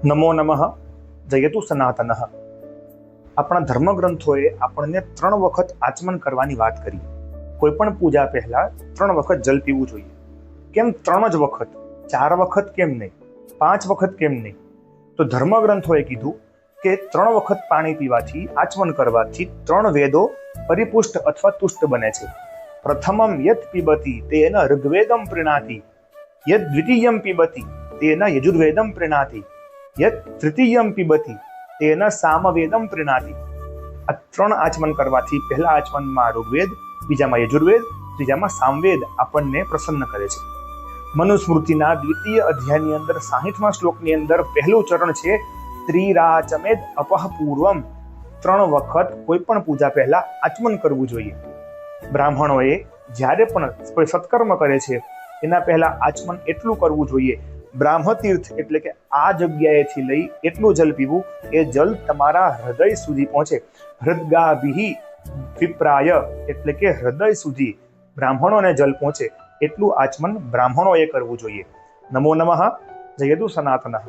નમો નમઃ જયતુ સનાતનઃ। આપણા ધર્મગ્રંથોએ આપણને 3 વખત આચમન કરવાની વાત કરી। કોઈ પણ પૂજા પહેલા 3 વખત જલ પીવું જોઈએ। કેમ 3 જ વખત? 4 વખત કેમ નહીં? 5 વખત કેમ નહીં? તો ધર્મગ્રંથોએ કીધું કે 3 વખત પાણી પીવાથી, આચમન કરવાથી 3 વેદો પરિપુષ્ટ અથવા તુષ્ટ બને છે। પ્રથમમ યત પિબતી તેન ઋગ્વેદમ પ્રીણાતિ, યત દ્વિતીયમ પિબતી તેન યજુર્વેદમ પ્રીણાતિ, યત તૃતીયમ પિબતી તેન સામવેદમ પ્રીણાતિ। આ 3 આચમન કરવાથી પહેલા આચમનમાં ઋગ્વેદ, બીજામાં યજુર્વેદ, ત્રીજામાં સામવેદ આપણને પ્રસન્ન કરે છે। મનુસ્મૃતિના 2ય અધ્યાયની અંદર 60મા શ્લોકની અંદર પહેલું ચરણ છે ત્રિરાચમેદ અપઃ પૂર્વમ। 3 વખત કોઈ પણ પૂજા પહેલા આચમન કરવું જોઈએ। બ્રાહ્મણોએ જ્યારે પણ કોઈ સત્કર્મ કરે છે એના પહેલા આચમન એટલું કરવું જોઈએ। બ્રાહ્મતીર્થ એટલે કે આ જગ્યાએથી લઈ એટલું જલ પીવું, એ જલ તમારા હૃદય સુધી પહોંચે। હૃદગાભિ વિપ્રાય એટલે કે હૃદય સુધી બ્રાહ્મણોને જલ પહોંચે એટલું આચમન બ્રાહ્મણોએ કરવું જોઈએ। નમો નમઃ જયતુ સનાતનઃ।